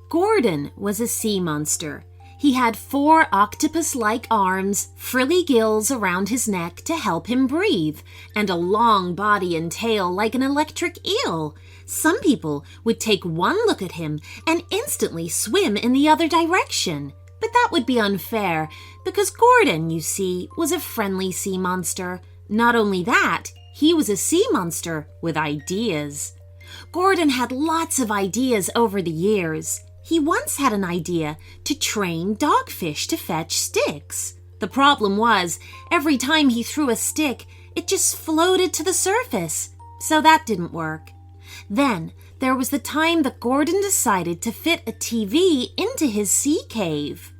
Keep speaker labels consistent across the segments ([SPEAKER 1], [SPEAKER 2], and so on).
[SPEAKER 1] Gordon was a sea monster. He had 4 octopus-like arms, frilly gills around his neck to help him breathe, and a long body and tail like an electric eel. Some people would take one look at him and instantly swim in the other direction. But that would be unfair, because Gordon, you see, was a friendly sea monster. Not only that, he was a sea monster with ideas. Gordon had lots of ideas over the years. He once had an idea to train dogfish to fetch sticks. The problem was, every time he threw a stick, it just floated to the surface. So that didn't work. Then there was the time that Gordon decided to fit a TV into his sea cave.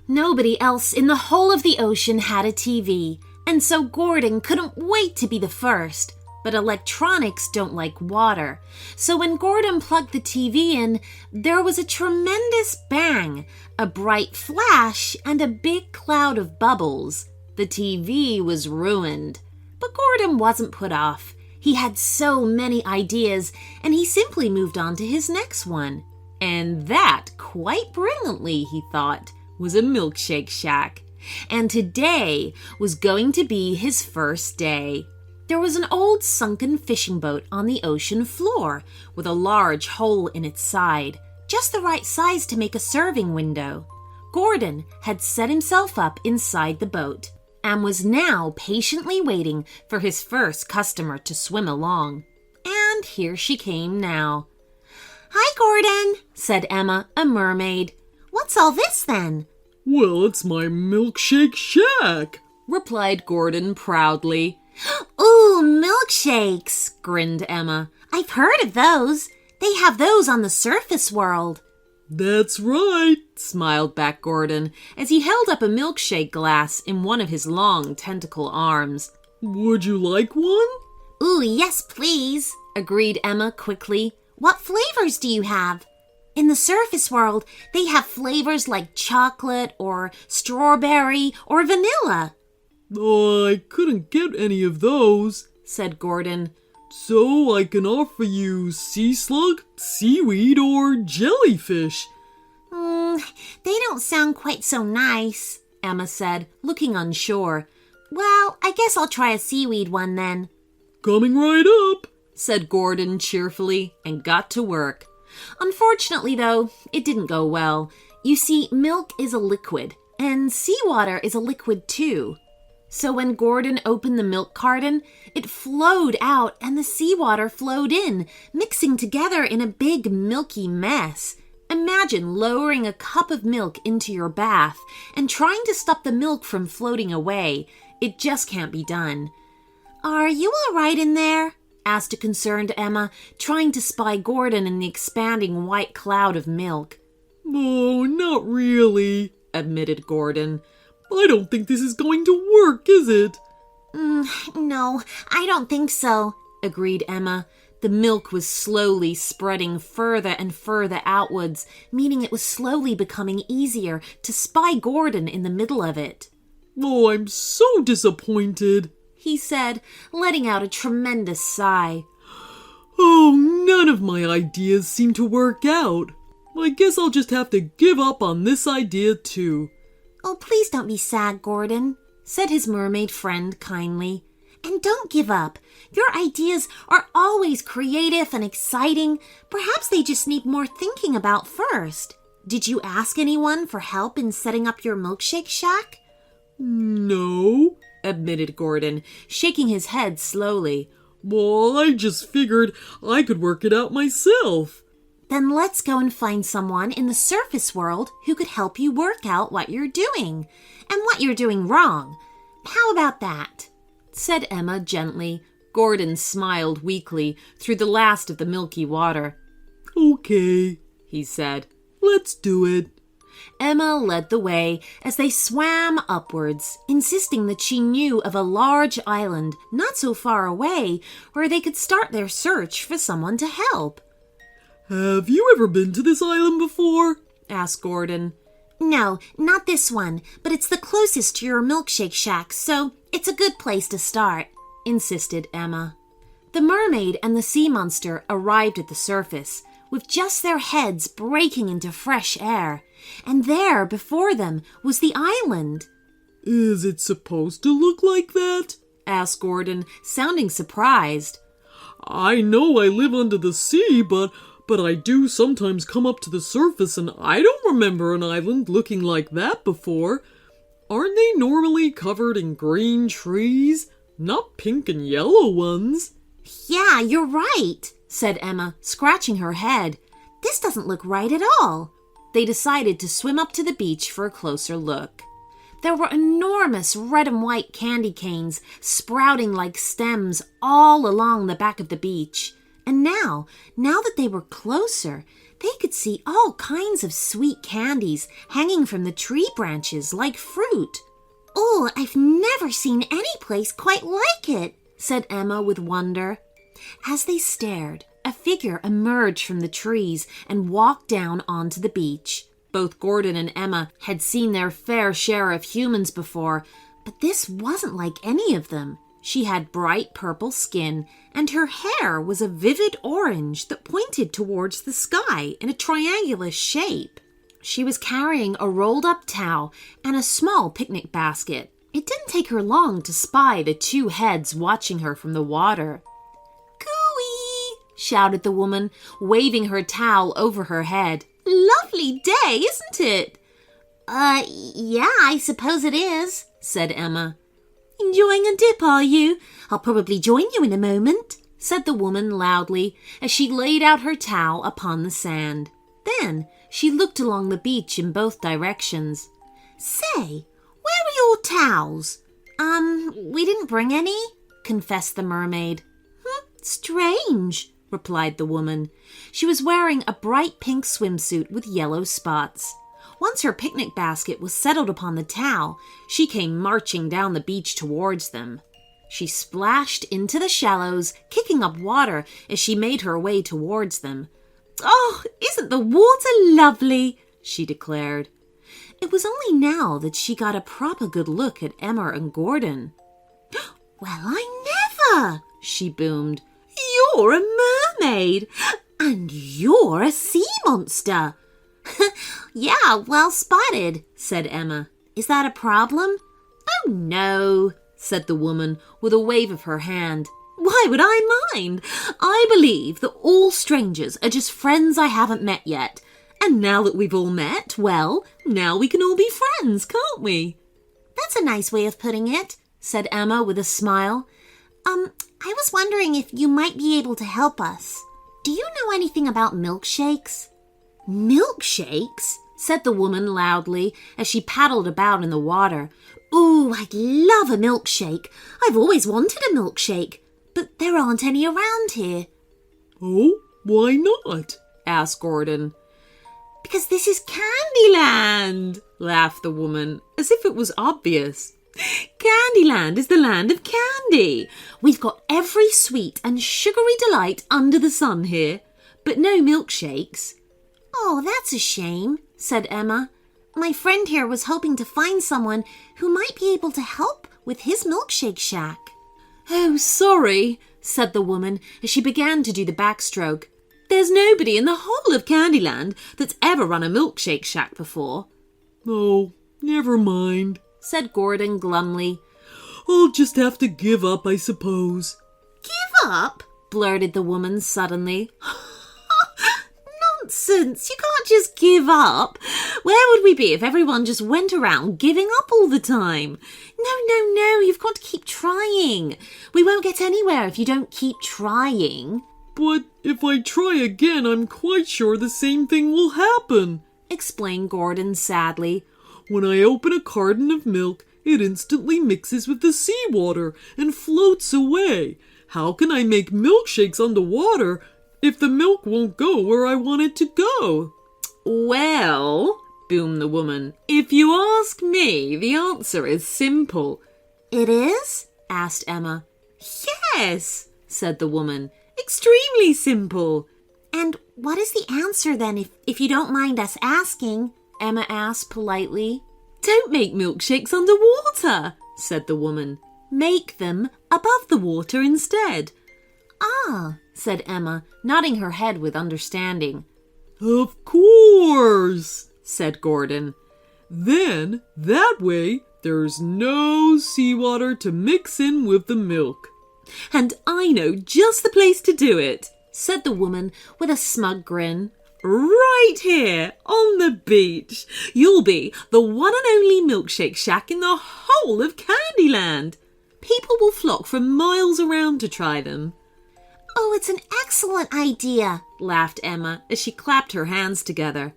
[SPEAKER 1] Nobody else in the whole of the ocean had a TV, and so Gordon couldn't wait to be the first. But electronics don't like water. So when Gordon plugged the TV in, there was a tremendous bang, a bright flash, and a big cloud of bubbles. The TV was ruined. But Gordon wasn't put off. He had so many ideas, and he simply moved on to his next one. And that, quite brilliantly, he thought, was a milkshake shack. And today was going to be his first day. There was an old sunken fishing boat on the ocean floor with a large hole in its side, just the right size to make a serving window. Gordon had set himself up inside the boat and was now patiently waiting for his first customer to swim along. And here she came now. "Hi, Gordon," said Emma, a mermaid. "What's all this then?"
[SPEAKER 2] "Well, it's my milkshake shack,"
[SPEAKER 1] replied Gordon proudly.
[SPEAKER 3] "Ooh, milkshakes," grinned Emma. "I've heard of those. They have those on the surface world."
[SPEAKER 2] "That's right,"
[SPEAKER 1] smiled back Gordon as he held up a milkshake glass in one of his long tentacle arms.
[SPEAKER 2] "Would you like one?"
[SPEAKER 3] "Ooh, yes, please," agreed Emma quickly. "What flavors do you have?" "In the surface world, they have flavors like chocolate or strawberry or vanilla."
[SPEAKER 2] "Oh, I couldn't get any of those,"
[SPEAKER 1] said Gordon.
[SPEAKER 2] "So I can offer you sea slug, seaweed, or jellyfish."
[SPEAKER 3] They don't sound quite so nice,"
[SPEAKER 1] Emma said, looking unsure.
[SPEAKER 3] "Well, I guess I'll try a seaweed one then."
[SPEAKER 2] "Coming right up,"
[SPEAKER 1] said Gordon cheerfully, and got to work. Unfortunately, though, it didn't go well. You see, milk is a liquid, and seawater is a liquid too. So when Gordon opened the milk carton, it flowed out and the seawater flowed in, mixing together in a big milky mess. Imagine lowering a cup of milk into your bath and trying to stop the milk from floating away. It just can't be done.
[SPEAKER 3] "Are you all right in there?"
[SPEAKER 1] asked a concerned Emma, trying to spy Gordon in the expanding white cloud of milk.
[SPEAKER 2] "Oh, not really,"
[SPEAKER 1] admitted Gordon.
[SPEAKER 2] "I don't think this is going to work, is it?"
[SPEAKER 3] No, I don't think so,"
[SPEAKER 1] agreed Emma. The milk was slowly spreading further and further outwards, meaning it was slowly becoming easier to spy Gordon in the middle of it.
[SPEAKER 2] "Oh, I'm so disappointed,"
[SPEAKER 1] he said, letting out a tremendous sigh.
[SPEAKER 2] "Oh, none of my ideas seem to work out. I guess I'll just have to give up on this idea too."
[SPEAKER 3] "Oh, please don't be sad, Gordon,"
[SPEAKER 1] said his mermaid friend kindly.
[SPEAKER 3] "And don't give up. Your ideas are always creative and exciting. Perhaps they just need more thinking about first. Did you ask anyone for help in setting up your milkshake shack?"
[SPEAKER 2] "No,"
[SPEAKER 1] admitted Gordon, shaking his head slowly.
[SPEAKER 2] "Well, I just figured I could work it out myself."
[SPEAKER 3] "Then let's go and find someone in the surface world who could help you work out what you're doing and what you're doing wrong. How about that?"
[SPEAKER 1] said Emma gently. Gordon smiled weakly through the last of the milky water.
[SPEAKER 2] "Okay," he said. "Let's do it."
[SPEAKER 1] Emma led the way as they swam upwards, insisting that she knew of a large island not so far away where they could start their search for someone to help.
[SPEAKER 2] "Have you ever been to this island before?"
[SPEAKER 1] asked Gordon.
[SPEAKER 3] "No, not this one, but it's the closest to your milkshake shack, so it's a good place to start," insisted Emma. The mermaid and the sea monster arrived at the surface,
[SPEAKER 1] with just their heads breaking into fresh air. And there, before them, was the island.
[SPEAKER 2] Is it supposed to look like that?
[SPEAKER 1] Asked Gordon, sounding surprised.
[SPEAKER 2] I know I live under the sea, but I do sometimes come up to the surface and I don't remember an island looking like that before. Aren't they normally covered in green trees? Not pink and yellow ones.
[SPEAKER 3] Yeah, you're right,
[SPEAKER 1] said Emma, scratching her head.
[SPEAKER 3] This doesn't look right at all.
[SPEAKER 1] They decided to swim up to the beach for a closer look. There were enormous red and white candy canes sprouting like stems all along the back of the beach. And now that they were closer, they could see all kinds of sweet candies hanging from the tree branches like fruit.
[SPEAKER 3] Oh, I've never seen any place quite like it,
[SPEAKER 1] said Emma with wonder. As they stared, a figure emerged from the trees and walked down onto the beach. Both Gordon and Emma had seen their fair share of humans before, but this wasn't like any of them. She had bright purple skin, and her hair was a vivid orange that pointed towards the sky in a triangular shape. She was carrying a rolled-up towel and a small picnic basket. It didn't take her long to spy the two heads watching her from the water. "Cooey!" shouted the woman, waving her towel over her head. "Lovely day, isn't it?"
[SPEAKER 3] Yeah, I suppose it is,
[SPEAKER 1] said Emma.
[SPEAKER 3] "Enjoying a dip, are you? I'll probably join you in a moment,"
[SPEAKER 1] said the woman loudly as she laid out her towel upon the sand. Then she looked along the beach in both directions.
[SPEAKER 3] "Say, where are your towels?"
[SPEAKER 1] We didn't bring any," confessed the mermaid.
[SPEAKER 3] Strange,"
[SPEAKER 1] replied the woman. She was wearing a bright pink swimsuit with yellow spots. Once her picnic basket was settled upon the towel, she came marching down the beach towards them. She splashed into the shallows, kicking up water as she made her way towards them. "Oh, isn't the water lovely?" she declared. It was only now that she got a proper good look at Emma and Gordon.
[SPEAKER 3] "Well, I never!"
[SPEAKER 1] she boomed. "You're a mermaid, and you're a sea monster."
[SPEAKER 3] "Yeah, well spotted,"
[SPEAKER 1] said Emma.
[SPEAKER 3] "Is that a problem?"
[SPEAKER 1] "Oh, no," said the woman with a wave of her hand. "Why would I mind? I believe that all strangers are just friends I haven't met yet. And now that we've all met, well, now we can all be friends, can't we?"
[SPEAKER 3] "That's a nice way of putting it,"
[SPEAKER 1] said Emma with a smile.
[SPEAKER 3] I was wondering if you might be able to help us. Do you know anything about milkshakes?"
[SPEAKER 1] "Milkshakes?" said the woman loudly as she paddled about in the water. "Ooh, I'd love a milkshake. I've always wanted a milkshake, but there aren't any around here."
[SPEAKER 2] "Oh, why not?"
[SPEAKER 1] asked Gordon. "Because this is Candyland," laughed the woman, as if it was obvious. "Candyland is the land of candy. We've got every sweet and sugary delight under the sun here, but no milkshakes."
[SPEAKER 3] "Oh, that's a shame," said Emma. "My friend here was hoping to find someone who might be able to help with his milkshake shack."
[SPEAKER 1] "Oh, sorry," said the woman as she began to do the backstroke. "There's nobody in the whole of Candyland that's ever run a milkshake shack before."
[SPEAKER 2] "Oh, never mind,"
[SPEAKER 1] said Gordon glumly.
[SPEAKER 2] "I'll just have to give up, I suppose."
[SPEAKER 1] "Give up?" blurted the woman suddenly. "Nonsense! You can't just give up. Where would we be if everyone just went around giving up all the time? No, you've got to keep trying. We won't get anywhere if you don't keep trying."
[SPEAKER 2] "But if I try again, I'm quite sure the same thing will happen,"
[SPEAKER 1] explained Gordon sadly.
[SPEAKER 2] "When I open a carton of milk, it instantly mixes with the seawater and floats away. How can I make milkshakes underwater if the milk won't go where I want it to go?"
[SPEAKER 1] "Well," boomed the woman, "if you ask me, the answer is simple."
[SPEAKER 3] "It is?"
[SPEAKER 1] asked Emma. "Yes," said the woman. "Extremely simple."
[SPEAKER 3] "And what is the answer then, if you don't mind us asking?"
[SPEAKER 1] Emma asked politely. "Don't make milkshakes underwater," said the woman. "Make them above the water instead." Ah, said Emma, nodding her head with understanding.
[SPEAKER 2] Of course, said Gordon. Then, that way, there's no seawater to mix in with the milk.
[SPEAKER 1] And I know just the place to do it, said the woman with a smug grin. Right here, on the beach. You'll be the one and only milkshake shack in the whole of Candyland. People will flock from miles around to try them.
[SPEAKER 3] Oh, it's an excellent idea,
[SPEAKER 1] laughed Emma as she clapped her hands together.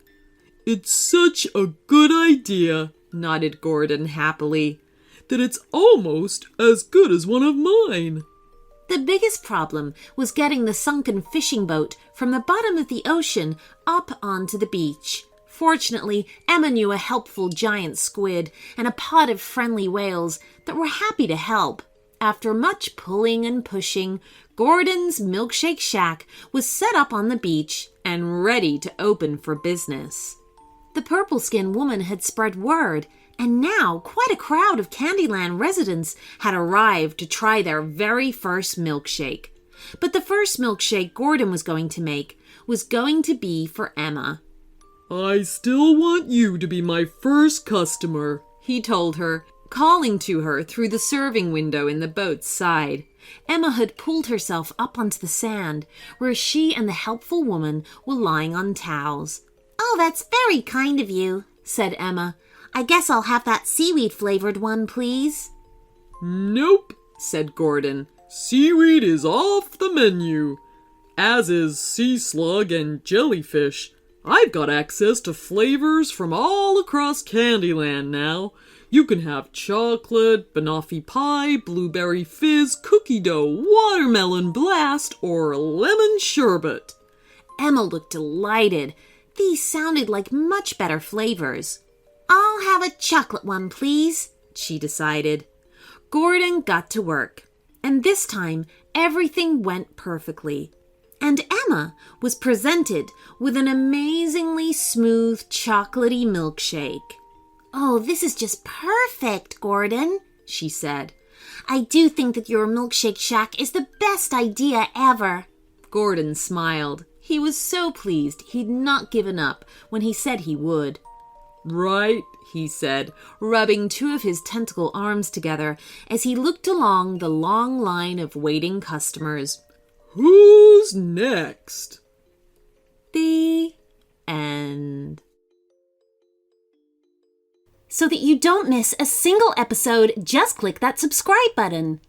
[SPEAKER 2] It's such a good idea, nodded Gordon happily, that it's almost as good as one of mine.
[SPEAKER 1] The biggest problem was getting the sunken fishing boat from the bottom of the ocean up onto the beach. Fortunately, Emma knew a helpful giant squid and a pod of friendly whales that were happy to help. After much pulling and pushing, Gordon's milkshake shack was set up on the beach and ready to open for business. The purple-skinned woman had spread word, and now quite a crowd of Candyland residents had arrived to try their very first milkshake. But the first milkshake Gordon was going to make was going to be for Emma.
[SPEAKER 2] I still want you to be my first customer,
[SPEAKER 1] he told her, calling to her through the serving window in the boat's side. Emma had pulled herself up onto the sand, where she and the helpful woman were lying on towels.
[SPEAKER 3] Oh, that's very kind of you, said Emma. I guess I'll have that seaweed-flavored one, please.
[SPEAKER 2] Nope, said Gordon. Seaweed is off the menu, as is sea slug and jellyfish. I've got access to flavors from all across Candyland now. You can have chocolate, banoffee pie, blueberry fizz, cookie dough, watermelon blast, or lemon sherbet.
[SPEAKER 1] Emma looked delighted. These sounded like much better flavors.
[SPEAKER 3] I'll have a chocolate one, please,
[SPEAKER 1] she decided. Gordon got to work, and this time everything went perfectly. And Emma was presented with an amazingly smooth, chocolatey milkshake.
[SPEAKER 3] Oh, this is just perfect, Gordon, she said. I do think that your milkshake shack is the best idea ever.
[SPEAKER 1] Gordon smiled. He was so pleased he'd not given up when he said he would.
[SPEAKER 2] Right,
[SPEAKER 1] he said, rubbing two of his tentacle arms together as he looked along the long line of waiting customers.
[SPEAKER 2] Who's next?
[SPEAKER 1] The end.
[SPEAKER 3] So that you don't miss a single episode, just click that subscribe button.